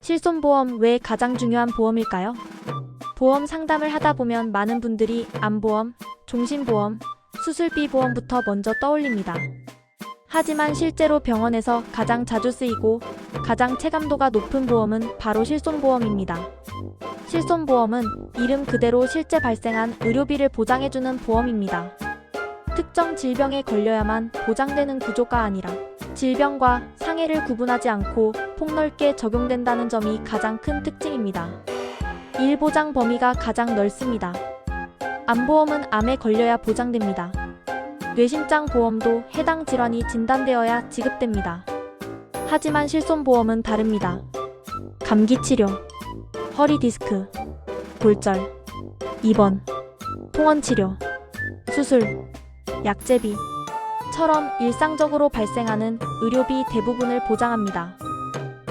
실손보험 왜 가장 중요한 보험일까요? 보험 상담을 하다 보면 많은 분들이 암보험, 종신보험, 수술비 보험부터 먼저 떠올립니다. 하지만 실제로 병원에서 가장 자주 쓰이고 가장 체감도가 높은 보험은 바로 실손보험입니다. 실손보험은 이름 그대로 실제 발생한 의료비를 보장해주는 보험입니다. 특정 질병에 걸려야만 보장되는 구조가 아니라 질병과 상해를 구분하지 않고 폭넓게 적용된다는 점이 가장 큰 특징입니다. 일보장 범위가 가장 넓습니다. 암보험은 암에 걸려야 보장됩니다. 뇌심장 보험도 해당 질환이 진단되어야 지급됩니다. 하지만 실손보험은 다릅니다. 감기치료, 허리디스크, 골절, 입원, 통원치료, 수술, 약제비처럼 일상적으로 발생하는 의료비 대부분을 보장합니다.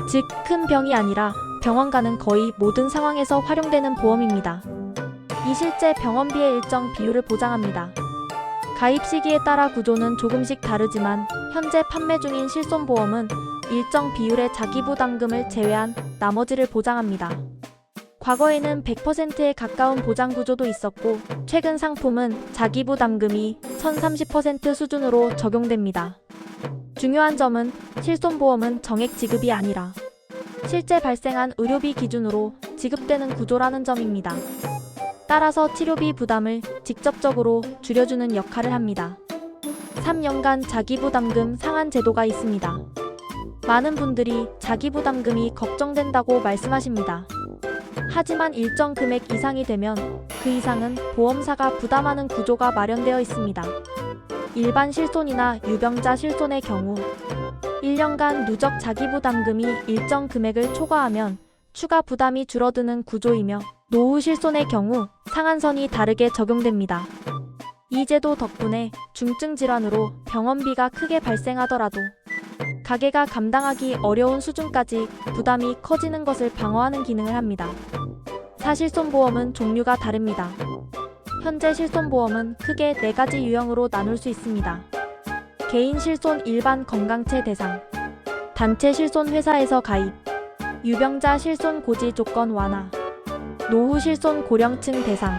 즉, 큰 병이 아니라 병원 가는 거의 모든 상황에서 활용되는 보험입니다. 이 실제 병원비의 일정 비율을 보장합니다. 가입 시기에 따라 구조는 조금씩 다르지만 현재 판매 중인 실손보험은 일정 비율의 자기부담금을 제외한 나머지를 보장합니다. 과거에는 100%에 가까운 보장 구조도 있었고 최근 상품은 자기부담금이 1030% 수준으로 적용됩니다. 중요한 점은 실손보험은 정액 지급이 아니라 실제 발생한 의료비 기준으로 지급되는 구조라는 점입니다. 따라서 치료비 부담을 직접적으로 줄여주는 역할을 합니다. 3년간 자기부담금 상한 제도가 있습니다. 많은 분들이 자기부담금이 걱정된다고 말씀하십니다. 하지만 일정 금액 이상이 되면 그 이상은 보험사가 부담하는 구조가 마련되어 있습니다. 일반 실손이나 유병자 실손의 경우 1년간 누적 자기부담금이 일정 금액을 초과하면 추가 부담이 줄어드는 구조이며 노후 실손의 경우 상한선이 다르게 적용됩니다. 이 제도 덕분에 중증 질환으로 병원비가 크게 발생하더라도 가게가 감당하기 어려운 수준까지 부담이 커지는 것을 방어하는 기능을 합니다. 사실손보험은 종류가 다릅니다. 현재 실손보험은 크게 4가지 유형으로 나눌 수 있습니다. 개인 실손 일반 건강체 대상, 단체 실손 회사에서 가입, 유병자 실손 고지 조건 완화, 노후 실손 고령층 대상.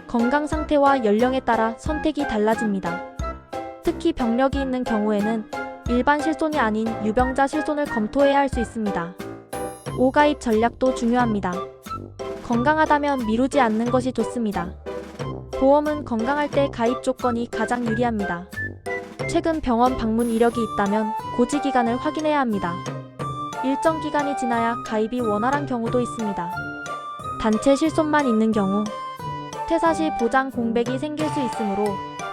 건강 상태와 연령에 따라 선택이 달라집니다. 특히 병력이 있는 경우에는 일반 실손이 아닌 유병자 실손을 검토해야 할 수 있습니다. 5가입 전략도 중요합니다. 건강하다면 미루지 않는 것이 좋습니다. 보험은 건강할 때 가입 조건이 가장 유리합니다. 최근 병원 방문 이력이 있다면 고지 기간을 확인해야 합니다. 일정 기간이 지나야 가입이 원활한 경우도 있습니다. 단체 실손만 있는 경우 퇴사 시 보장 공백이 생길 수 있으므로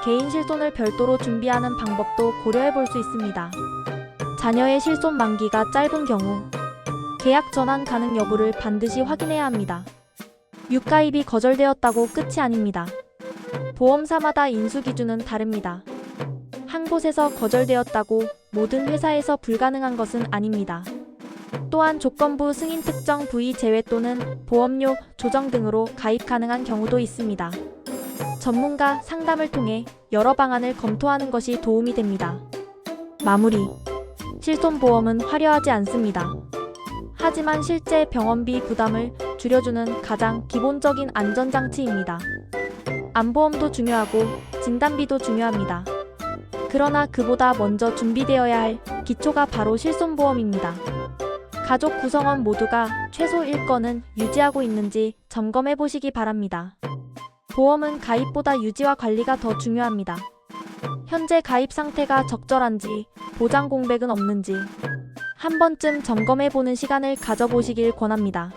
개인 실손을 별도로 준비하는 방법도 고려해 볼 수 있습니다. 자녀의 실손 만기가 짧은 경우 계약 전환 가능 여부를 반드시 확인해야 합니다. 6가입이 거절되었다고 끝이 아닙니다. 보험사마다 인수 기준은 다릅니다. 한 곳에서 거절되었다고 모든 회사에서 불가능한 것은 아닙니다. 또한 조건부 승인 특정 부위 제외 또는 보험료 조정 등으로 가입 가능한 경우도 있습니다. 전문가 상담을 통해 여러 방안을 검토하는 것이 도움이 됩니다. 마무리. 실손보험은 화려하지 않습니다. 하지만 실제 병원비 부담을 줄여주는 가장 기본적인 안전장치입니다. 암보험도 중요하고 진단비도 중요합니다. 그러나 그보다 먼저 준비되어야 할 기초가 바로 실손보험입니다. 가족 구성원 모두가 최소 1건은 유지하고 있는지 점검해 보시기 바랍니다. 보험은 가입보다 유지와 관리가 더 중요합니다. 현재 가입 상태가 적절한지, 보장 공백은 없는지 한 번쯤 점검해 보는 시간을 가져보시길 권합니다.